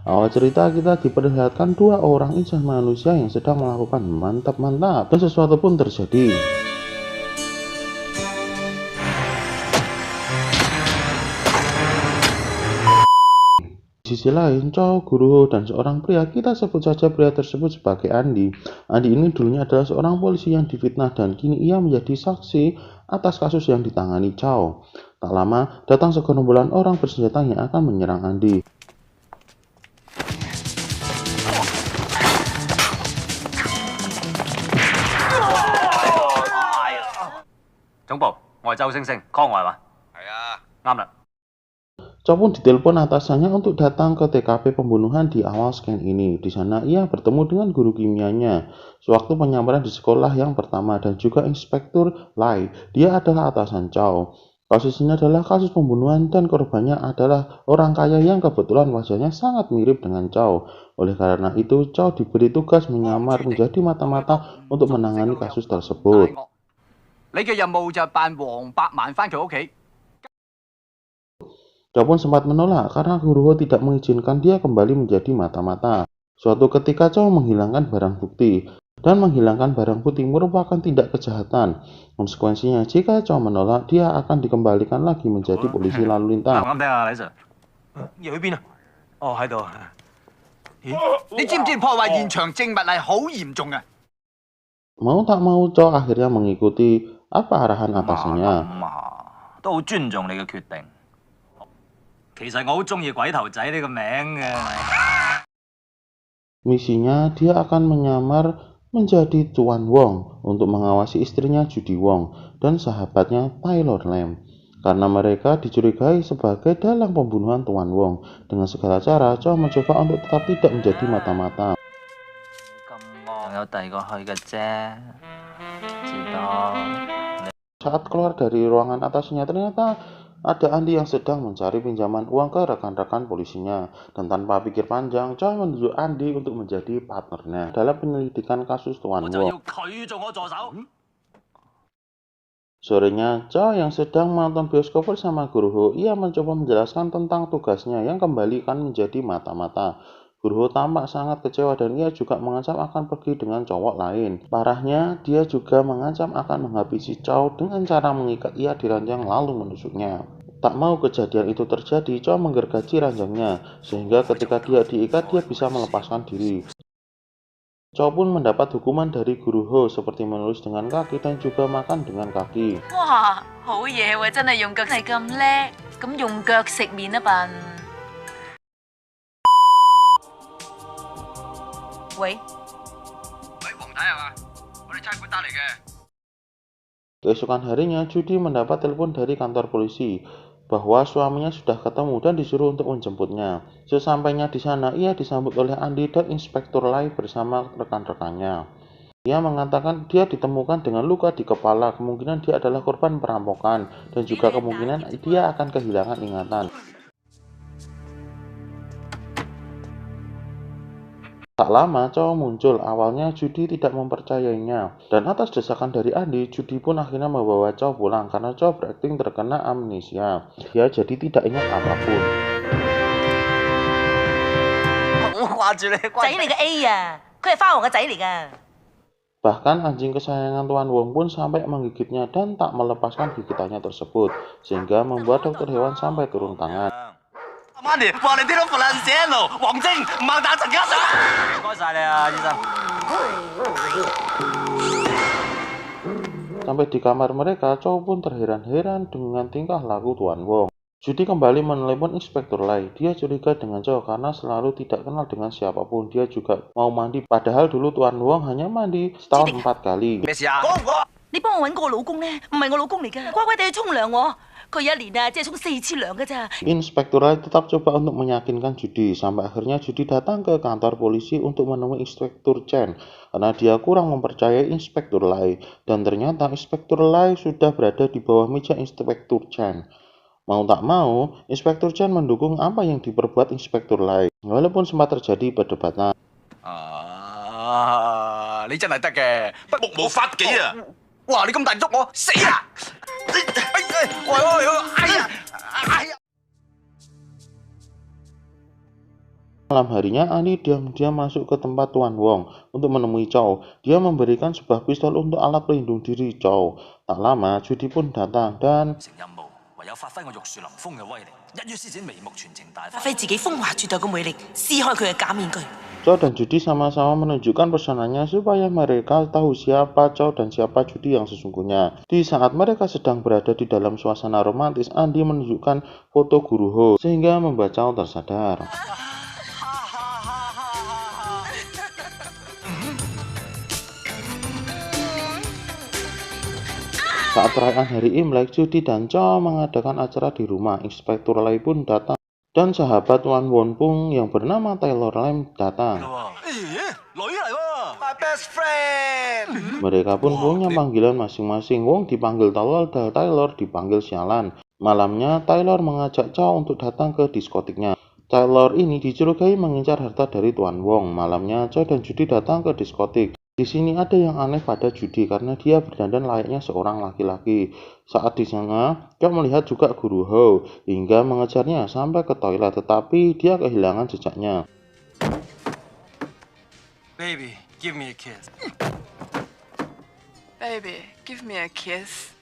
Awal cerita kita diperlihatkan dua orang insan manusia yang sedang melakukan mantap-mantap dan sesuatu pun terjadi. Di sisi lain, Chow, Guru, dan seorang pria, kita sebut saja pria tersebut sebagai Andi. Andi ini dulunya adalah seorang polisi yang difitnah dan kini ia menjadi saksi atas kasus yang ditangani Chow. Tak lama, datang segerombolan orang bersenjata yang akan menyerang Andi. Chow pun ditelepon atasannya untuk datang ke TKP pembunuhan di awal scan ini. Di sana ia bertemu dengan guru kimianya sewaktu penyamaran di sekolah yang pertama dan juga Inspektur Lai. Dia adalah atasan Chow. Kasus ini adalah kasus pembunuhan dan korbannya adalah orang kaya yang kebetulan wajahnya sangat mirip dengan Chow. Oleh karena itu, Chow diberi tugas menyamar menjadi mata-mata untuk menangani kasus tersebut. Chow pun sempat menolak karena Guru tidak mengizinkan dia kembali menjadi mata-mata. Suatu ketika Chow menghilangkan barang bukti, dan menghilangkan barang bukti merupakan tindak kejahatan. Konsekuensinya, jika Chow menolak, dia akan dikembalikan lagi menjadi polisi lalu lintas. Mau tak mau, Chow akhirnya mengikuti apa arahan atasannya. Misinya, dia akan menyamar menjadi Tuan Wong untuk mengawasi istrinya Judy Wong dan sahabatnya Taylor Lam. Karena mereka dicurigai sebagai dalang pembunuhan Tuan Wong. Dengan segala cara, Chow mencoba untuk tetap tidak menjadi mata-mata. Saat keluar dari ruangan atasnya, ternyata ada Andi yang sedang mencari pinjaman uang ke rekan-rekan polisinya. Dan tanpa pikir panjang, Chow menunjuk Andi untuk menjadi partnernya dalam penyelidikan kasus Tuan Wong. Sorenya, Chow yang sedang menonton bioskop bersama Guru, ia mencoba menjelaskan tentang tugasnya yang kembali akan menjadi mata-mata. Guru tampak sangat kecewa dan ia juga mengancam akan pergi dengan cowok lain. Parahnya, dia juga mengancam akan menghabisi Chow dengan cara mengikat ia di ranjang lalu menusuknya. Tak mau kejadian itu terjadi, Chow menggergaji ranjangnya, sehingga ketika dia diikat, dia bisa melepaskan diri. Chow pun mendapat hukuman dari Guru Ho seperti menulis dengan kaki dan juga makan dengan kaki. Wah, 好嘢喎，真係用腳係咁叻，咁用腳食麵啊笨。喂， Keesokan harinya, Judy mendapat telepon dari kantor polisi bahwa suaminya sudah ketemu dan disuruh untuk menjemputnya. Sesampainya di sana, ia disambut oleh Andi dan Inspektur Lai bersama rekan-rekannya. Ia mengatakan dia ditemukan dengan luka di kepala, kemungkinan dia adalah korban perampokan, dan juga kemungkinan dia akan kehilangan ingatan. Tak lama, Chow muncul. Awalnya Judy tidak mempercayainya, dan atas desakan dari Andi, Judy pun akhirnya membawa Chow pulang karena Chow berakting terkena amnesia. Dia jadi tidak ingat apapun. 我掛住你，仔嚟嘅 A 啊，佢係花王嘅仔嚟㗎。 Bahkan anjing kesayangan Tuan Wong pun sampai menggigitnya dan tak melepaskan gigitannya tersebut, sehingga membuat dokter hewan sampai turun tangan. Sampai di kamar mereka, Chow pun terheran-heran dengan tingkah laku Tuan Wong. Judy kembali menelepon Inspektur Lai. Dia curiga dengan Chow karena selalu tidak kenal dengan siapapun. Dia juga mau mandi, padahal dulu Tuan Wong hanya mandi setahun 4 kali. 你幫我揾個老公咧，唔係我老公嚟㗎，乖乖地去沖涼喎。佢一年啊，即係沖4次涼㗎咋。 Inspektur Lai tetap coba untuk meyakinkan Judy, sampai akhirnya Judy datang ke kantor polisi untuk menemui Inspektur Chen karena dia kurang mempercayai Inspektur Lai. Dan ternyata Inspektur Lai sudah berada di bawah meja Inspektur Chen. Mau tak mau, Inspektur Chen mendukung apa yang diperbuat Inspektur Lai, walaupun sempat terjadi perdebatan. 你真係得嘅，不目無法紀啊！哇！你咁大捉我死啊！哎呀！ Malam harinya, Andy diam-diam masuk ke tempat Tuan Wong untuk menemui Chow. Dia memberikan sebuah pistol untuk alat pelindung diri Chow. Tak lama, Judy pun datang dan 成任務，唯有發揮我玉樹臨風嘅威力，一於施展眉目傳情大法。發揮自己風華絕代嘅魅力，撕開佢嘅假面具。 Chow dan Judy sama-sama menunjukkan personanya supaya mereka tahu siapa Chow dan siapa Judy yang sesungguhnya. Di saat mereka sedang berada di dalam suasana romantis, Andy menunjukkan foto Guru Ho sehingga membuat Chow tersadar. Saat perayaan hari Imlek, Judy dan Chow mengadakan acara di rumah. Inspektur Lai pun datang dan sahabat Wan Won Pung yang bernama Taylor Lam datang. 女嚟喎，my best friend。 Mereka pun punya panggilan masing-masing. Wong dipanggil tolol dan Taylor dipanggil sialan. Malamnya, Taylor mengajak Chow untuk datang ke diskotiknya. Taylor ini dicurigai mengincar harta dari Tuan Wong. Malamnya, Chow dan Judy datang ke diskotik. Di sini ada yang aneh pada Judy karena dia berdandan layaknya seorang laki-laki. Saat di sana, Chow melihat juga Guru Ho hingga mengejarnya sampai ke toilet, tetapi dia kehilangan jejaknya. Baby, give me a kiss. Baby, give me a kiss.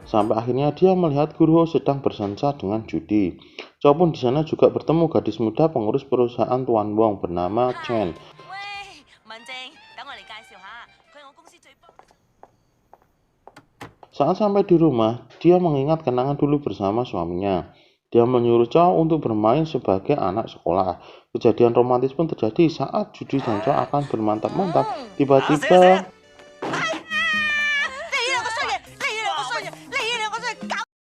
Sampai akhirnya dia melihat Guru Ho sedang bersensa dengan Judy. Chow pun di sana juga bertemu gadis muda pengurus perusahaan Tuan Wong bernama Chen. 喂，文靜，等我嚟介紹下，佢係我公司最幫。 Saat sampai di rumah, dia mengingat kenangan dulu bersama suaminya. Dia menyuruh Chow untuk bermain sebagai anak sekolah. Kejadian romantis pun terjadi saat Judy dan Chow akan bermantap-mantap. Tiba-tiba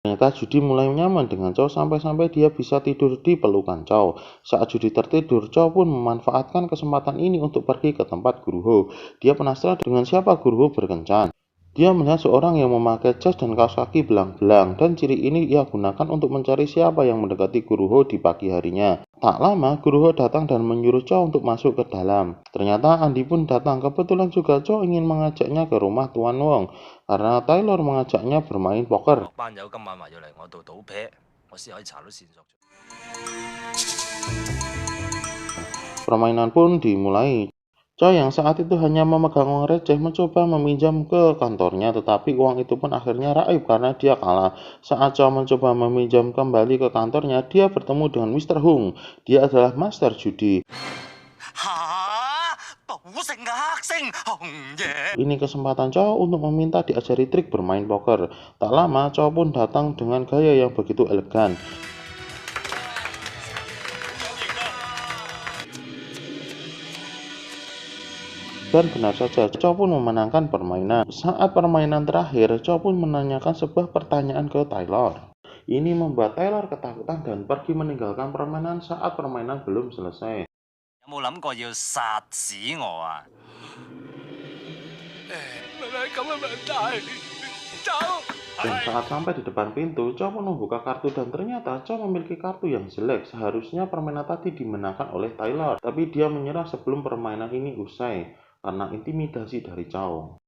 ternyata Judy mulai nyaman dengan Chow sampai-sampai dia bisa tidur di pelukan Chow. Saat Judy tertidur, Chow pun memanfaatkan kesempatan ini untuk pergi ke tempat Guru Ho. Dia penasaran dengan siapa Guru Ho berkencan. Dia melihat seorang yang memakai jas dan kaos kaki belang-belang, dan ciri ini ia gunakan untuk mencari siapa yang mendekati Guru Ho di pagi harinya. Tak lama, Guru Ho datang dan menyuruh Chow untuk masuk ke dalam. Ternyata Andy pun datang. Kebetulan juga Chow ingin mengajaknya ke rumah Tuan Wong, karena Taylor mengajaknya bermain poker. 班友今晚話要嚟我度賭啤，我先可以查到線索。 Permainan pun dimulai. Chow yang saat itu hanya memegang uang receh mencoba meminjam ke kantornya, tetapi uang itu pun akhirnya raib karena dia kalah. Saat Chow mencoba meminjam kembali ke kantornya, dia bertemu dengan Mr. Hung. Dia adalah Master Judi. 嚇！賭聖嘅黑星紅爺。 Ini kesempatan Chow untuk meminta diajari trik bermain poker. Tak lama, Chow pun datang dengan gaya yang begitu elegan. Dan benar saja, Chow pun memenangkan permainan. Saat permainan terakhir, Chow pun menanyakan sebuah pertanyaan ke Taylor. Ini membuat Taylor ketakutan dan pergi meninggalkan permainan saat permainan belum selesai. 有冇諗過要殺死我啊？咁嘅問題，走。 Dan saat sampai di depan pintu, Chow pun membuka kartu dan ternyata Chow memiliki kartu yang jelek. Seharusnya permainan tadi dimenangkan oleh Taylor, tapi dia menyerah sebelum permainan ini usai karena intimidasi dari Chow.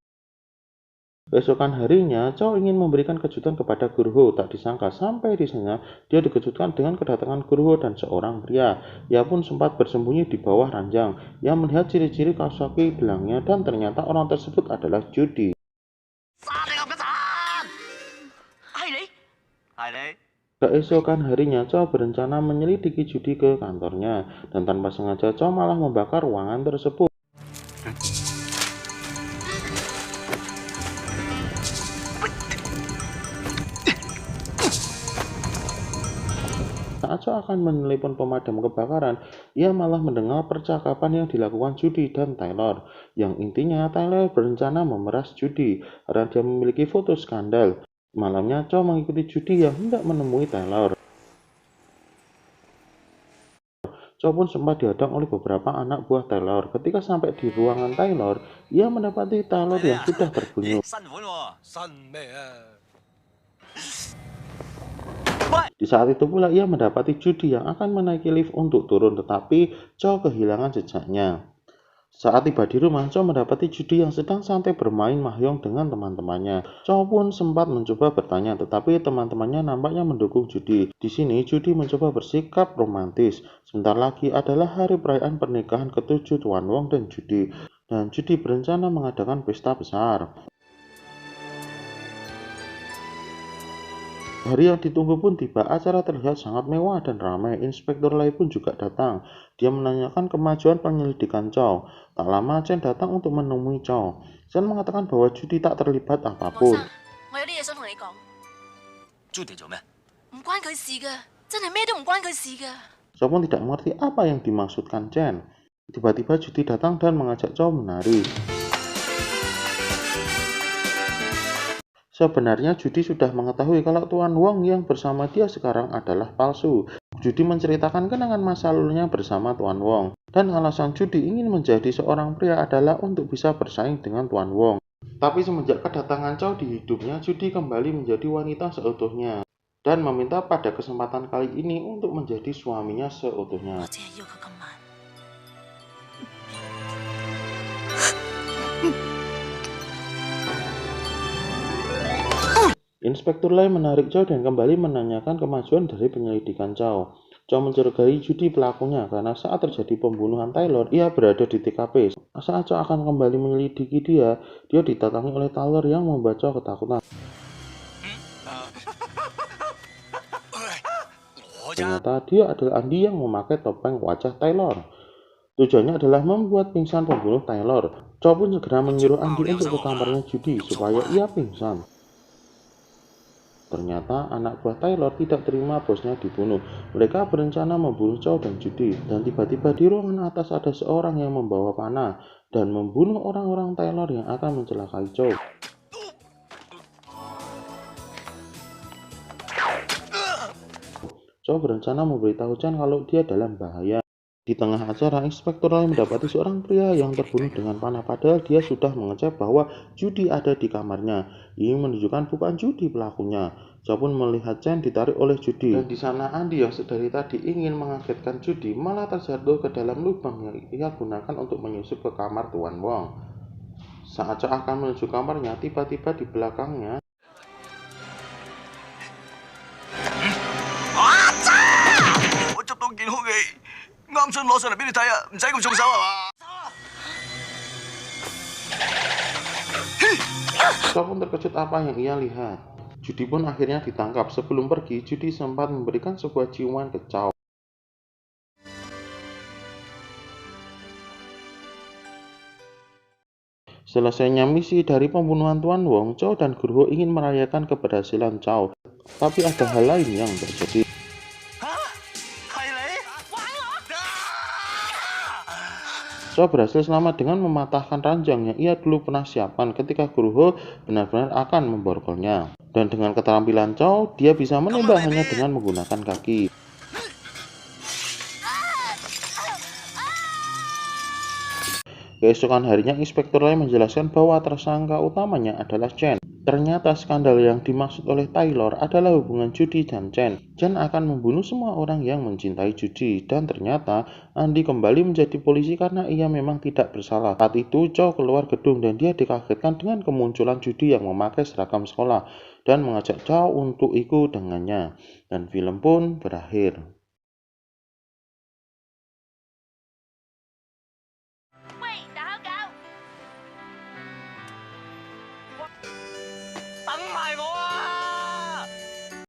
Besokan harinya, Chow ingin memberikan kejutan kepada Guru Ho. Tak disangka sampai di sana, dia dikejutkan dengan kedatangan Guru Ho dan seorang pria. Ia pun sempat bersembunyi di bawah ranjang. Ia melihat ciri-ciri kaos kaki belangnya dan ternyata orang tersebut adalah Judy. 殺你咁嘅殘！係你？係你。 Keesokan harinya, Chow berencana menyelidiki Judy ke kantornya. Dan tanpa sengaja, Chow malah membakar ruangan tersebut. Saat Chow akan menelepon pemadam kebakaran, ia malah mendengar percakapan yang dilakukan Judy dan Taylor. Yang intinya, Taylor berencana memeras Judy karena dia memiliki foto skandal. Malamnya, Chow mengikuti Judy yang hendak menemui Taylor. Chow pun sempat dihadang oleh beberapa anak buah Taylor. Ketika sampai di ruangan Taylor, ia mendapati Taylor yang sudah terbunuh. 新款喎。新咩啊？ Di saat itu pula ia mendapati Judy yang akan menaiki lift untuk turun, tetapi Chow kehilangan jejaknya. Saat tiba di rumah, Chow mendapati Judy yang sedang santai bermain mahjong dengan teman-temannya. Chow pun sempat mencoba bertanya, tetapi teman-temannya nampaknya mendukung Judy. Di sini, Judy mencoba bersikap romantis. Sebentar lagi adalah hari perayaan pernikahan ke-7 Tuan Wong dan Judy. Dan Judy berencana mengadakan pesta besar. Hari yang ditunggu pun tiba, acara terlihat sangat mewah dan ramai. Inspektur Lai pun juga datang. Dia menanyakan kemajuan penyelidikan Chow. Tak lama Chen datang untuk menemui Chow. Chen mengatakan bahwa Judy tak terlibat apapun. 我有啲嘢想同你講， Judy 做咩？ 唔關佢事噶，真係咩都唔關佢事噶。 Chow pun tidak mengerti apa yang dimaksudkan Chen. Tiba-tiba Judy datang dan mengajak Chow menari. Sebenarnya Judy sudah mengetahui kalau Tuan Wong yang bersama dia sekarang adalah palsu. Judy menceritakan kenangan masa lalunya bersama Tuan Wong. Dan alasan Judy ingin menjadi seorang pria adalah untuk bisa bersaing dengan Tuan Wong. Tapi semenjak kedatangan Chow di hidupnya, Judy kembali menjadi wanita seutuhnya. Dan meminta pada kesempatan kali ini untuk menjadi suaminya seutuhnya. 我只係要佢今晚。 Inspektur Lai menarik Chow dan kembali menanyakan kemajuan dari penyelidikan Chow. Chow mencurigai Judy pelakunya karena saat terjadi pembunuhan Taylor, ia berada di TKP. Saat Chow akan kembali menyelidiki dia didatangi oleh Taylor yang membuat Chow ketakutan. Ternyata dia adalah Andy yang memakai topeng wajah Taylor. Tujuannya adalah membuat pingsan pembunuh Taylor. Chow pun segera menyuruh Andy untuk ke kamarnya Judy supaya ia pingsan. Ternyata anak buah Taylor tidak terima bosnya dibunuh. Mereka berencana membunuh Chow dan Judy. Dan tiba-tiba di ruangan atas ada seorang yang membawa panah dan membunuh orang-orang Taylor yang akan mencelakai Chow. Chow berencana memberitahu Chen kalau dia dalam bahaya. Di tengah acara, Inspektur Lai mendapati seorang pria yang terbunuh dengan panah padahal dia sudah mengecek bahwa Judy ada di kamarnya. Ini menunjukkan bukan Judy pelakunya. Chow pun melihat Chen ditarik oleh Judy. Dan di sana Andy yang dari tadi ingin mengagetkan Judy malah terjatuh ke dalam lubang yang ia gunakan untuk menyusup ke kamar Tuan Wong. Saat Chow akan menuju kamarnya, tiba-tiba di belakangnya 我執到件空氣，啱想攞上嚟俾你睇啊，唔使咁重手係嘛？ Chow pun terkejut apa yang ia lihat. Judy pun akhirnya ditangkap. Sebelum pergi, Judy sempat memberikan sebuah ciuman ke Chow. Selesainya misi dari pembunuhan Tuan Wong, Chow dan Guru Ho ingin merayakan keberhasilan Chow. Tapi ada hal lain yang terjadi. 嚇，係你？ Chow berhasil selamat dengan mematahkan ranjang yang ia dulu pernah siapkan ketika Guru Ho benar-benar akan memborgolnya. Dan dengan keterampilan Chow, dia bisa menembak hanya dengan menggunakan kaki. Keesokan harinya, Inspektur Lai menjelaskan bahwa tersangka utamanya adalah Chen. Ternyata skandal yang dimaksud oleh Taylor adalah hubungan Judy dan Chen. Chen akan membunuh semua orang yang mencintai Judy. Dan ternyata Andy kembali menjadi polisi karena ia memang tidak bersalah. Saat itu Chow keluar gedung dan dia dikagetkan dengan kemunculan Judy yang memakai seragam sekolah dan mengajak Chow untuk ikut dengannya. Dan film pun berakhir.